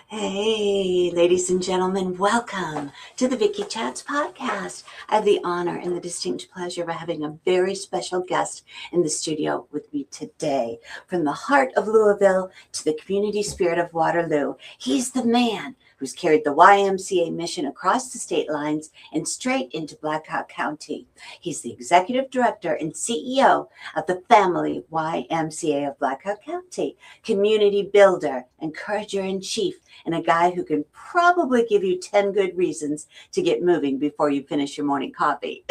Hey, ladies and gentlemen, welcome to the Vicki Chats Podcast. I have the honor and the distinct pleasure of having a very special guest in the studio with me today. From the heart of Louisville to the community spirit of Waterloo, he's the man who's carried the YMCA mission across the state lines and straight into Black Hawk County. He's the executive director and CEO of the family YMCA of Black Hawk County, community builder, encourager-in-chief, and a guy who can probably give you 10 good reasons to get moving before you finish your morning coffee.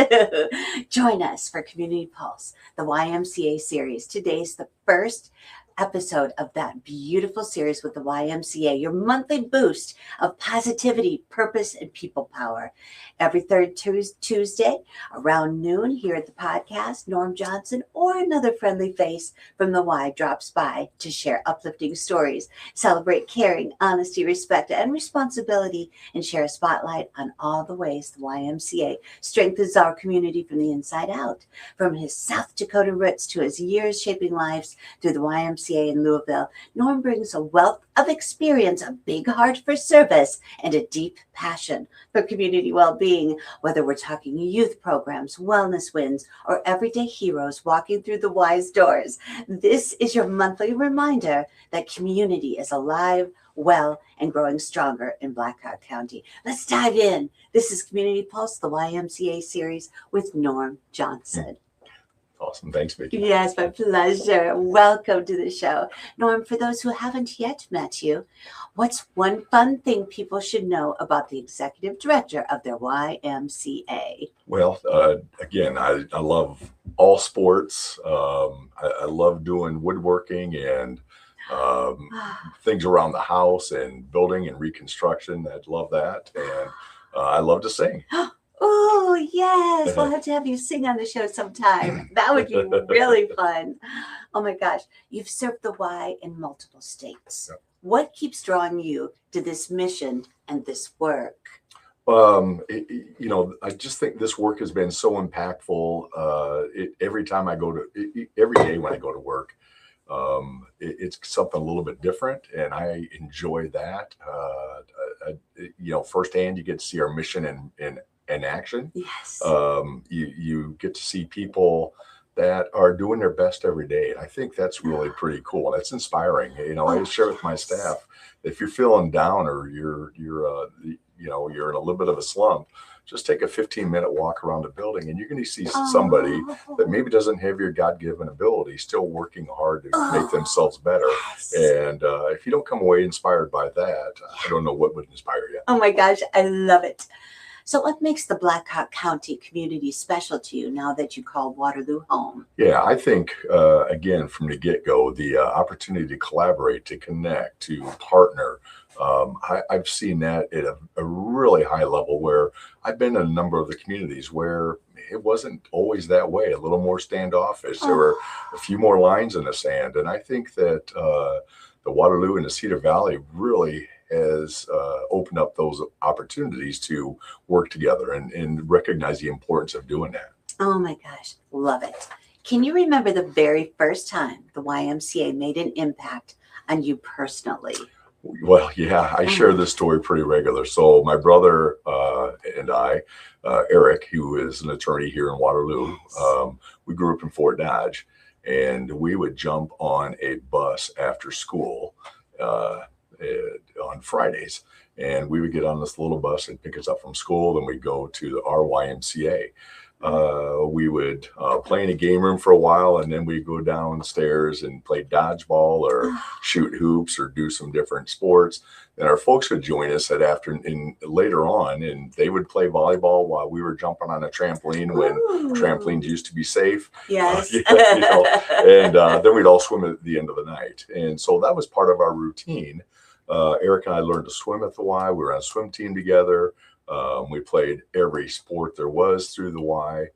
Join us for Community Pulse, the YMCA series. Today's the first episode of that beautiful series with the YMCA, your monthly boost of positivity, purpose, and people power. Every third Tuesday around noon here at the podcast, Norm Johnson or another friendly face from the Y drops by to share uplifting stories, celebrate caring, honesty, respect, and responsibility, and share a spotlight on all the ways the YMCA strengthens our community from the inside out. From his South Dakota roots to his years shaping lives through the YMCA in Louisville, Norm brings a wealth of experience, a big heart for service, and a deep passion for community well-being. Whether we're talking youth programs, wellness wins, or everyday heroes walking through the Y's doors, this is your monthly reminder that community is alive, well, and growing stronger in Black Hawk County. Let's dive in. This is Community Pulse, the YMCA series with Norm Johnson. Awesome. Thanks, Vicki. Yes, my pleasure. Welcome to the show. Norm, for those who haven't yet met you, what's one fun thing people should know about the executive director of their YMCA? Well, again, I love all sports. I love doing woodworking and things around the house and building and reconstruction. I love that. And I love to sing. Oh, yes. We'll have to have you sing on the show sometime. That would be really fun. Oh, my gosh. You've served the Y in multiple states. Yep. What keeps drawing you to this mission and this work? I just think this work has been so impactful. Every time I go to, every day when I go to work, it's something a little bit different, and I enjoy that. Firsthand, you get to see our mission in action. Yes. You get to see people that are doing their best every day. And I think that's really pretty cool. That's inspiring. I share with my staff, if you're feeling down or you're in a little bit of a slump, just take a 15-minute walk around the building and you're going to see somebody that maybe doesn't have your God-given ability, still working hard to make themselves better. Yes. And if you don't come away inspired by that, I don't know what would inspire you. Oh my gosh, I love it. So what makes the Black Hawk County community special to you now that you call Waterloo home? Yeah, I think, again, from the get-go, the opportunity to collaborate, to connect, to partner, I've seen that at a really high level where I've been in a number of the communities where it wasn't always that way, a little more standoffish. There were a few more lines in the sand. And I think that the Waterloo and the Cedar Valley really has opened up those opportunities to work together and recognize the importance of doing that. Oh my gosh, love it. Can you remember the very first time the YMCA made an impact on you personally? Well, yeah, I share this story pretty regular. So my brother and I, Eric, who is an attorney here in Waterloo, we grew up in Fort Dodge, and we would jump on a bus after school on Fridays, and we would get on this little bus and pick us up from school, and we'd go to our YMCA. We would play in a game room for a while, and then we'd go downstairs and play dodgeball or shoot hoops or do some different sports. And our folks would join us later on, and they would play volleyball while we were jumping on a trampoline when trampolines used to be safe. Yes. And then we'd all swim at the end of the night. And so that was part of our routine. Eric and I learned to swim at the Y. We were on a swim team together. We played every sport there was through the Y.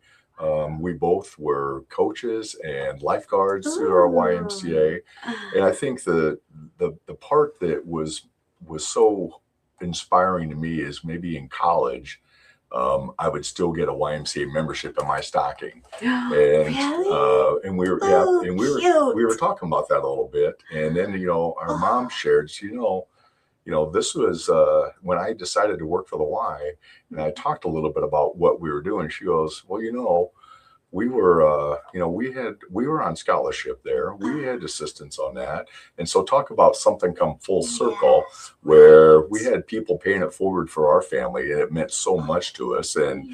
We both were coaches and lifeguards through our YMCA. And I think the part that was so inspiring to me is maybe in college, I would still get a YMCA membership in my stocking. And Really? and we were Cute. we were talking about that a little bit. And then our mom shared, this was when I decided to work for the Y, and I talked a little bit about what we were doing. She goes, well, we were, we were on scholarship there. We had assistance on that. And so talk about something come full circle where we had people paying it forward for our family, and it meant so much to us. And,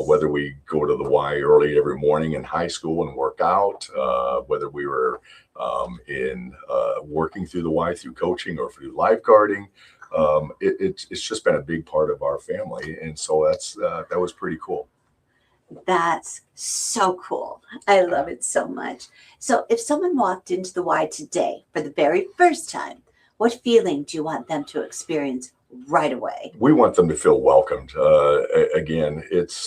whether we go to the Y early every morning in high school and work out, whether we were in working through the Y through coaching or through lifeguarding, it's just been a big part of our family. And so that was pretty cool. That's so cool. I love it so much. So if someone walked into the Y today for the very first time, what feeling do you want them to experience right away? We want them to feel welcomed. Again,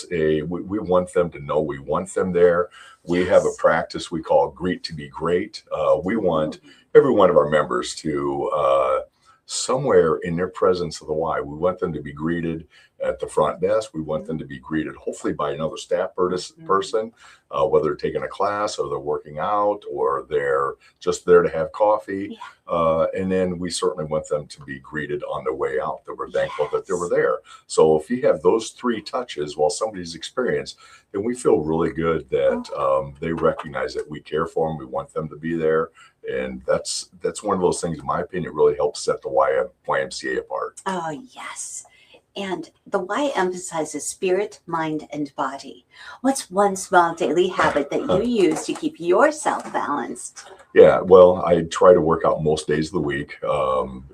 we want them to know we want them there. We have a practice we call Greet to be Great. We want every one of our members to somewhere in their presence of the Y, we want them to be greeted at the front desk. We want them to be greeted hopefully by another staff person, whether they're taking a class or they're working out or they're just there to have coffee. And then we certainly want them to be greeted on their way out, that we're thankful that they were there. So if you have those three touches while somebody's experienced, then we feel really good that they recognize that we care for them. We want them to be there. And that's one of those things, in my opinion, really helps set the YMCA apart. Oh, yes. And the Y emphasizes spirit, mind, and body. What's one small daily habit that you use to keep yourself balanced? Yeah, well, I try to work out most days of the week,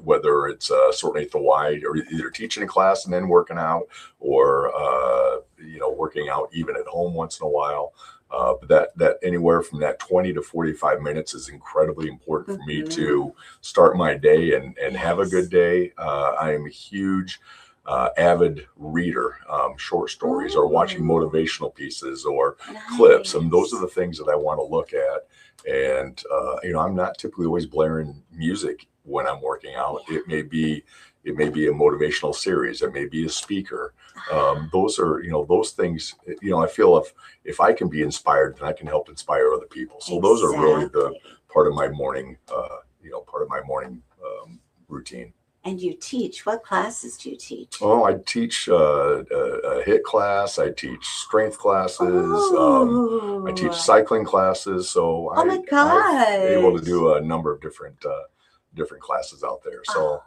whether it's certainly at the Y or either teaching a class and then working out, or working out even at home once in a while. But that anywhere from that 20 to 45 minutes is incredibly important for me to start my day and have a good day. I am a huge avid reader, short stories or watching motivational pieces or clips. And those are the things that I want to look at. And, I'm not typically always blaring music when I'm working out. It may be a motivational series. It may be a speaker. Those are, those things, I feel if I can be inspired, then I can help inspire other people. So those are really the part of my morning, routine. And you teach. What classes do you teach? Oh, I teach a HIIT class. I teach strength classes. I teach cycling classes. So I'm able to do a number of different classes out there. So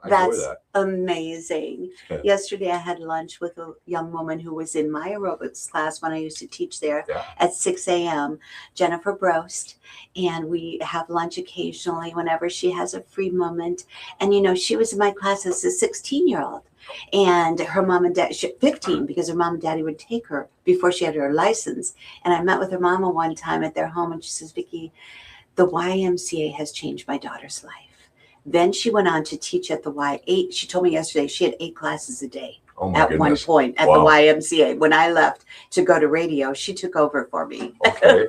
I enjoy that. Amazing. Yesterday I had lunch with a young woman who was in my aerobics class when I used to teach there at 6 a.m., Jennifer Brost. And we have lunch occasionally whenever she has a free moment. And, she was in my class as a 16-year-old. And her mom and dad, 15, because her mom and daddy would take her before she had her license. And I met with her mama one time at their home, and she says, Vicki, the YMCA has changed my daughter's life. Then she went on to teach at the Y8. She told me yesterday she had 8 classes a day one point at the YMCA. When I left to go to radio, she took over for me. Okay.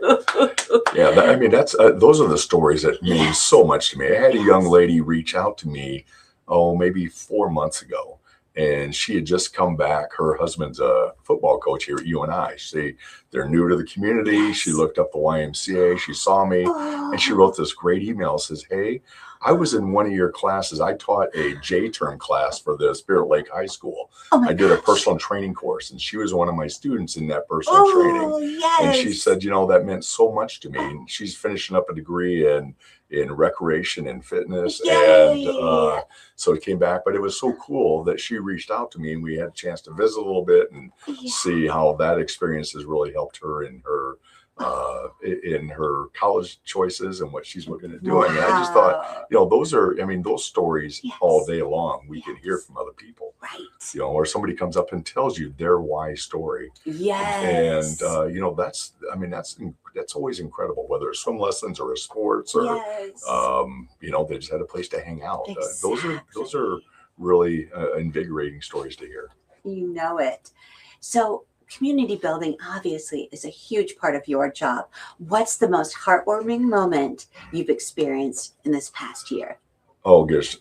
That's those are the stories that mean so much to me. I had a young lady reach out to me, maybe 4 months ago. And she had just come back. Her husband's a football coach here at UNI. They're new to the community. Yes. She looked up the YMCA. She saw me, and she wrote this great email. Says, "Hey, I was in one of your classes. I taught a J-term class for the Spirit Lake High School. I did a personal training course, and she was one of my students in that personal training." Yes. And she said, that meant so much to me. And she's finishing up a degree in recreation and fitness. Yay. And so it came back, but it was so cool that she reached out to me and we had a chance to visit a little bit and see how that experience has really helped her in her college choices and what she's looking at doing. And I just thought, those stories all day long, we can hear from other people, right? Or somebody comes up and tells you their why story. Yes. And, that's always incredible, whether it's swim lessons or sports or, they just had a place to hang out. Exactly. Those are really invigorating stories to hear. You know it. So community building obviously is a huge part of your job. What's the most heartwarming moment you've experienced in this past year? Oh gosh,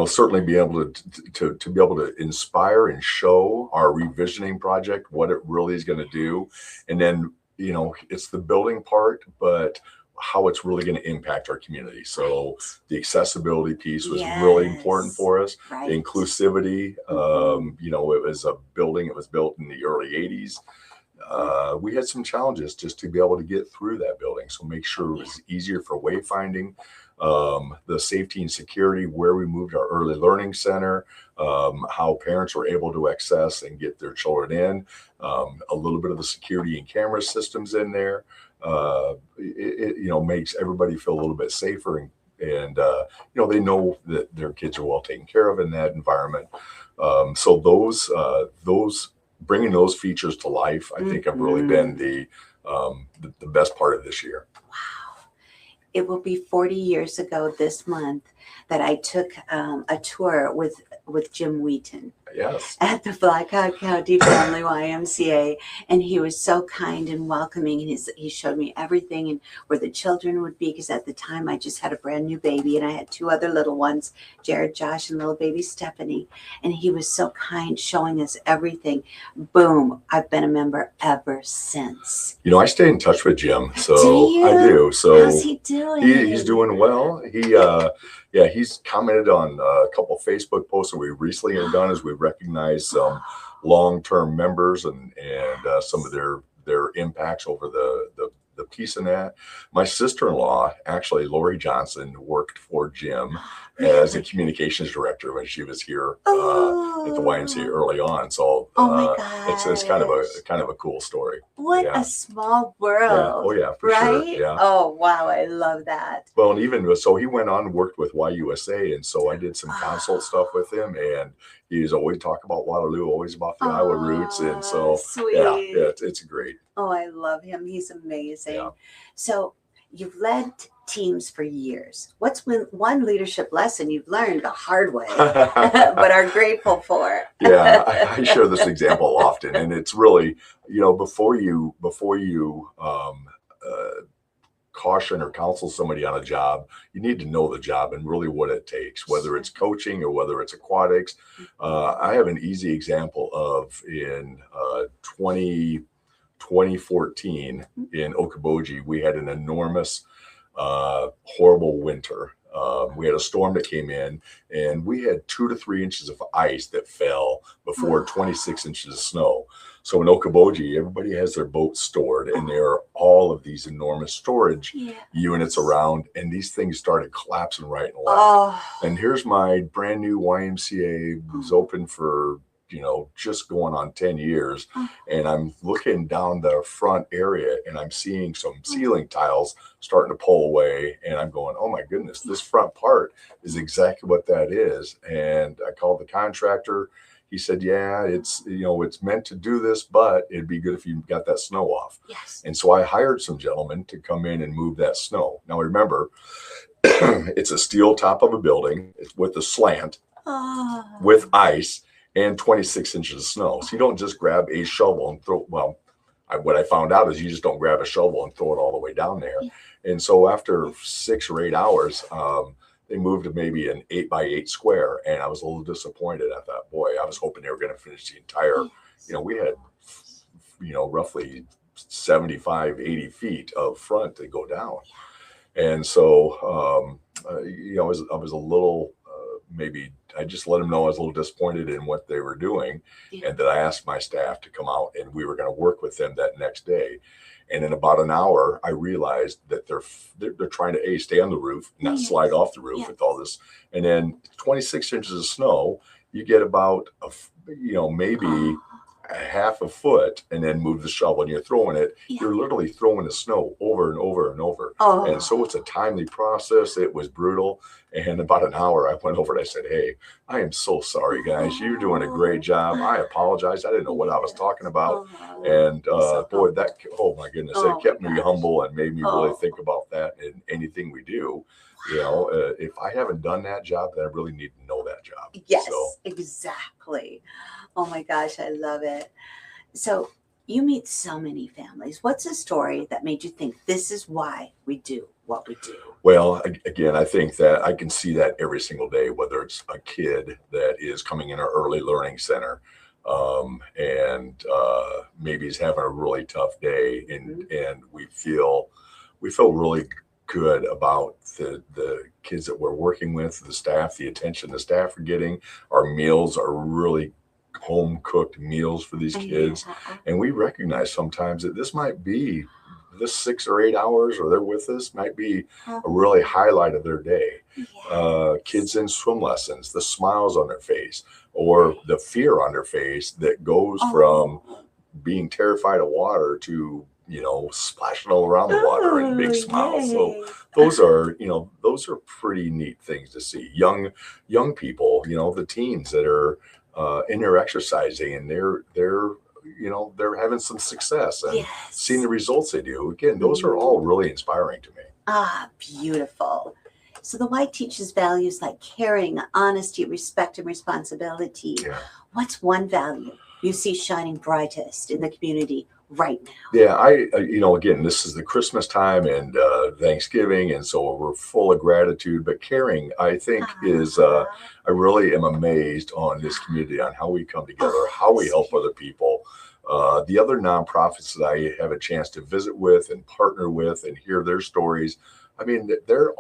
certainly be able to be able to inspire and show our revisioning project what it really is going to do, and then it's the building part, but how it's really going to impact our community. So Right. the accessibility piece was really important Yes. for us. Right. Inclusivity, you know, it was a building, it was built in the early 80s. We had some challenges just to be able to get through that building. So make sure it was easier for wayfinding, the safety and security, where we moved our early learning center, how parents were able to access and get their children in, a little bit of the security and camera systems in there. You know, makes everybody feel a little bit safer, and you know, they know that their kids are well taken care of in that environment. So those bringing those features to life, I think, have really been the best part of this year. Wow. It will be 40 years ago this month that I took a tour with Jim Wheaton Yes. at the Blackhawk County Family YMCA, and he was so kind and welcoming. And he showed me everything and where the children would be, because at the time I just had a brand new baby and I had two other little ones, Jared, Josh, and little baby Stephanie. And he was so kind, showing us everything. Boom! I've been a member ever since. You know, I stay in touch with Jim, so Do you? I do. So how's he doing? He's doing well. He's commented on a couple of Facebook posts that we recently have done as we recognize some long-term members and some of their impacts over the piece in that. My sister-in-law, actually, Lori Johnson, worked for Jim as a communications director when she was here at the YMCA early on. So my gosh, it's kind of a cool story. What a small world. Yeah. Oh yeah, for right? sure. Yeah. Oh wow, I love that. Well, and even so, he went on and worked with YUSA, and so I did some consult stuff with him, and he's always talk about Waterloo, always about the Iowa roots, and so sweet. it's great. Oh, I love him. He's amazing. Yeah. So you've led teams for years. What's one leadership lesson you've learned the hard way, but are grateful for? Yeah, I share this example often, and it's really, you know, before you caution or counsel somebody on a job, you need to know the job and really what it takes, whether it's coaching or whether it's aquatics. I have an easy example of in 2014 in Okoboji, we had an enormous, horrible winter. We had a storm that came in, and we had 2 to 3 inches of ice that fell before 26 inches of snow. So in Okoboji, everybody has their boats stored, and there are all of these enormous storage units around, and these things started collapsing right and left. And here's my brand new YMCA, was open for, you know, just going on 10 years. And I'm looking down the front area, and I'm seeing some ceiling tiles starting to pull away. And I'm going, oh my goodness, this front part is exactly what that is. And I called the contractor. He said, yeah, it's meant to do this, but it'd be good if you got that snow off. Yes. And so I hired some gentlemen to come in and move that snow. Now remember, it's a steel top of a building. It's with a slant, with ice, and 26 inches of snow. So you don't just grab a shovel and throw, what I found out is you just don't grab a shovel and throw it all the way down there. And so after 6 or 8 hours, they moved to maybe an 8x8 square. And I was a little disappointed. I thought, boy, I was hoping they were going to finish the entire, you know, we had, you know, roughly 75, 80 feet of front to go down. And so, you know, I was a little, maybe I just let them know I was a little disappointed in what they were doing, and that I asked my staff to come out and we were going to work with them that next day. And in about an hour, I realized that they're trying to stay on the roof, not slide off the roof with all this. And then 26 inches of snow, you get about maybe a half a foot, and then move the shovel, and you're throwing it. You're literally throwing the snow over and over and over. And so it's a timely process. It was brutal. And about an hour, I went over and I said, hey, I am so sorry, guys. You're doing a great job. I apologize. I didn't know what I was talking about. And boy, oh my goodness, it kept me humble and made me really think about that in anything we do. You know, if I haven't done that job, then I really need to know that job. Yes, exactly. Oh my gosh, I love it. So you meet so many families. What's a story that made you think this is why we do what we do? Well, again, I think that I can see that every single day, whether it's a kid that is coming in our early learning center, and maybe he's having a really tough day, and we feel really good about the kids that we're working with, the staff, the attention the staff are getting. Our meals are really home cooked meals for these kids. Yeah. And we recognize sometimes that this might be this 6 or 8 hours, or they're with us, might be a really highlight of their day. Yes. Kids in swim lessons, the smiles on their face, or the fear on their face that goes from being terrified of water to, splashing all around the water and big smiles. So those are pretty neat things to see. Young people, the teens that are in their exercising, and they're having some success and seeing the results they do. Again, those are all really inspiring to me. Beautiful. So the Y teaches values like caring, honesty, respect, and responsibility. Yeah. What's one value you see shining brightest in the community right now? Yeah, again, this is the Christmas time and Thanksgiving, and so we're full of gratitude. But caring, I think, is I really am amazed on this community, on how we come together, how we help other people. The other nonprofits that I have a chance to visit with and partner with and hear their stories, I mean, they're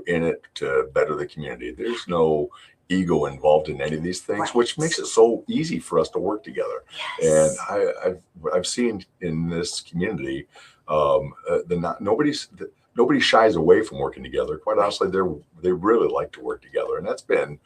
in it to better the community. There's no ego involved in any of these things, which makes it so easy for us to work together. Yes. And I've seen in this community, nobody shies away from working together. Quite honestly, they really like to work together, and that's been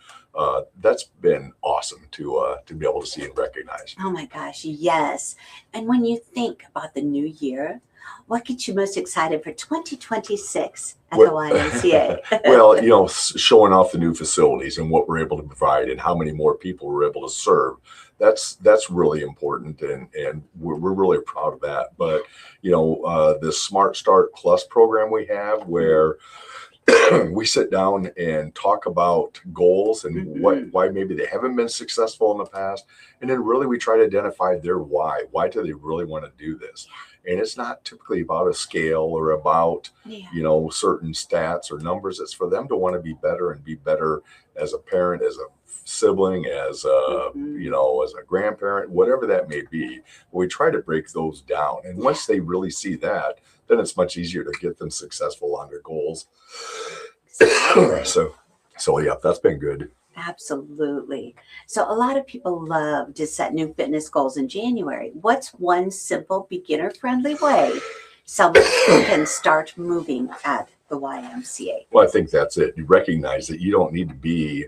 awesome to be able to see and recognize. Oh my gosh, yes. And when you think about the new year, what gets you most excited for 2026 at the YMCA? Well, showing off the new facilities and what we're able to provide and how many more people we're able to serve. That's really important, and we're really proud of that. But, the Smart Start Plus program we have, where we sit down and talk about goals and why maybe they haven't been successful in the past. And then really we try to identify their why. Why do they really want to do this? And it's not typically about a scale or about, certain stats or numbers. It's for them to want to be better and be better as a parent, as a sibling, as a, as a grandparent, whatever that may be. We try to break those down. And once they really see that, then it's much easier to get them successful on their goals. So yeah, that's been good. Absolutely. So a lot of people love to set new fitness goals in January. What's one simple beginner-friendly way someone can start moving at the YMCA? Well, I think that's it. You recognize that you don't need to be,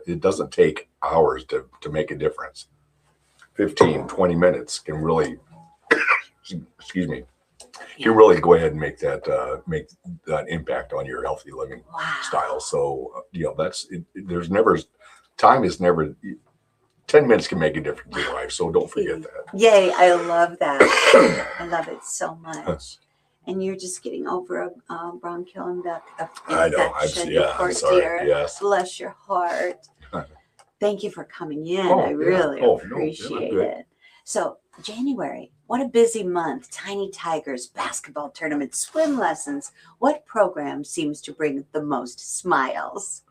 it doesn't take hours to make a difference. 15, 20 minutes can really, excuse me, you really go ahead and make that impact on your healthy living style. So, that's it. Time is never, 10 minutes can make a difference in your life. So don't forget that. Yay. I love that. I love it so much. And you're just getting over a bronchial infection. I know. I'm sorry. Dear. Yes. Bless your heart. Thank you for coming in. I really appreciate it. So January, what a busy month. Tiny Tigers, basketball tournaments, swim lessons. What program seems to bring the most smiles?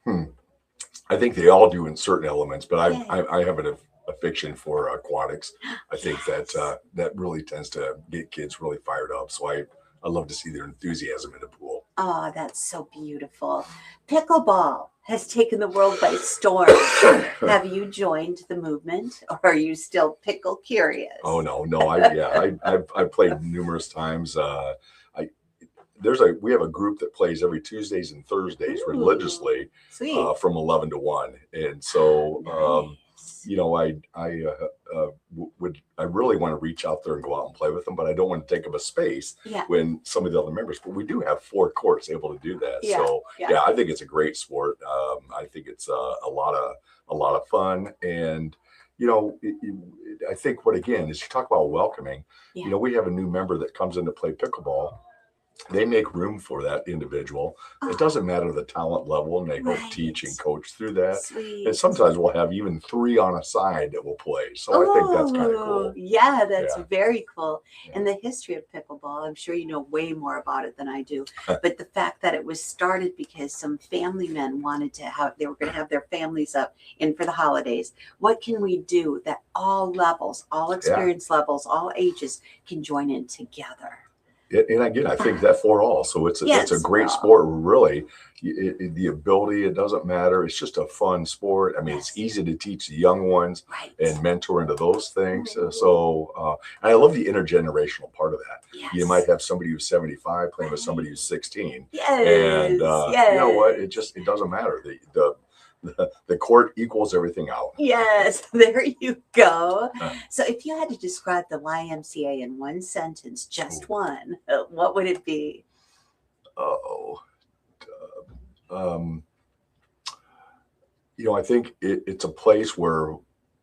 I think they all do in certain elements, but I have a fiction for aquatics. I think that really tends to get kids really fired up. So I love to see their enthusiasm in the pool. Oh, that's so beautiful. Pickleball has taken the world by storm. Have you joined the movement, or are you still pickle curious? Oh no. I've played numerous times. We have a group that plays every Tuesdays and Thursdays religiously from 11 to 1. And so, I really want to reach out there and go out and play with them, but I don't want to take up a space when some of the other members, but we do have 4 courts able to do that. I think it's a great sport. I think it's a lot of fun. And, I think as you talk about welcoming, we have a new member that comes in to play pickleball. They make room for that individual. It doesn't matter the talent level, and they help teach and coach through that. Sweet. And sometimes we'll have even 3 on a side that will play. So I think that's kind of cool. Yeah, that's very cool. And the history of pickleball, I'm sure you know way more about it than I do. But the fact that it was started because some family men wanted to they were going to have their families up in for the holidays. What can we do that all levels, all experience levels, all ages can join in together? And again, I think that for all. So it's a great for all. sport, really. The ability, it doesn't matter. It's just a fun sport. I mean, it's easy to teach the young ones and mentor into those things. And I love the intergenerational part of that. Yes. You might have somebody who's 75 playing with somebody who's 16. Yes. And you know what? It doesn't matter. The court equals everything out. Yes, there you go. So if you had to describe the YMCA in one sentence, just one, what would it be? I think it's a place where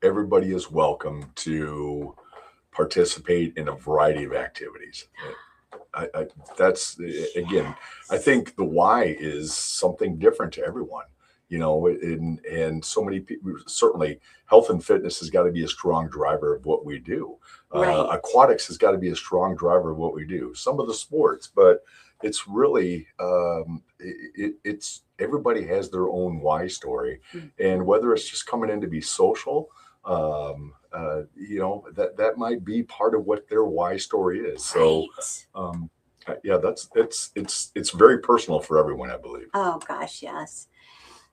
everybody is welcome to participate in a variety of activities. That's again, I think the why is something different to everyone. And so many people, certainly health and fitness has got to be a strong driver of what we do. Aquatics has got to be a strong driver of what we do. Some of the sports, but it's really, it's everybody has their own why story. And whether it's just coming in to be social, that might be part of what their why story is. So, it's very personal for everyone, I believe. Oh gosh, yes.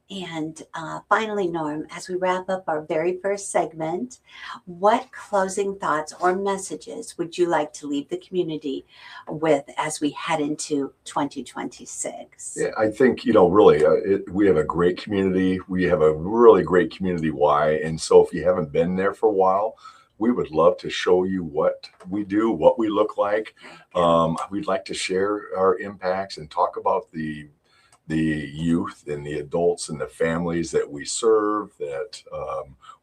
And finally, Norm, as we wrap up our very first segment, what closing thoughts or messages would you like to leave the community with as we head into 2026? Yeah, I think, really, we have a great community. We have a really great community why. And so if you haven't been there for a while, we would love to show you what we do, what we look like. We'd like to share our impacts and talk about the youth and the adults and the families that we serve, that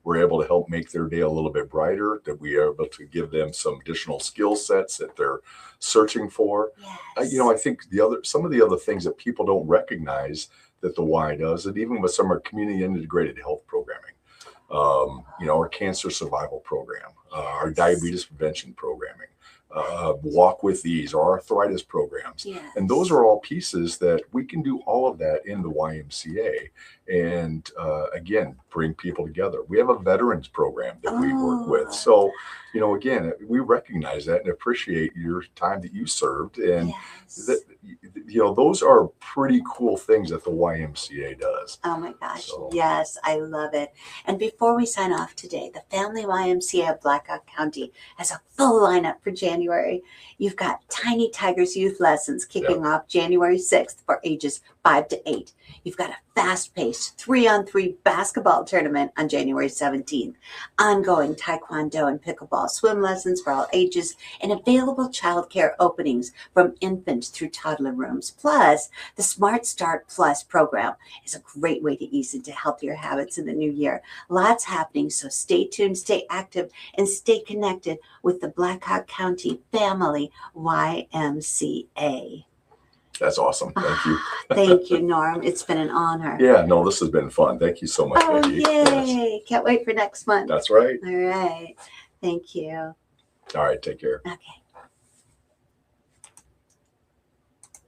we're able to help make their day a little bit brighter, that we are able to give them some additional skill sets that they're searching for. Yes. I think some of the other things that people don't recognize that the Y does, and even with some of our community integrated health programming, our cancer survival program, our diabetes prevention programming, walk with ease, our arthritis programs. Yes. And those are all pieces that we can do all of that in the YMCA. And again, bring people together. We have a veterans program that we work with. So, again, we recognize that and appreciate your time that you served. And those are pretty cool things that the YMCA does. Oh my gosh. So. Yes, I love it. And before we sign off today, the Family YMCA of Blackhawk County has a full lineup for January. You've got Tiny Tigers Youth Lessons kicking off January 6th for ages 5 to 8. You've got a fast-paced 3-on-3 basketball tournament on January 17th, ongoing taekwondo and pickleball swim lessons for all ages, and available childcare openings from infant through toddler rooms. Plus, the Smart Start Plus program is a great way to ease into healthier habits in the new year. Lots happening, so stay tuned, stay active, and stay connected with the Blackhawk County Family YMCA. That's awesome. Thank you. Thank you, Norm. It's been an honor. Yeah, no, this has been fun. Thank you so much, Vicki. Yay. Yes. Can't wait for next month. That's right. All right. Thank you. All right. Take care. Okay.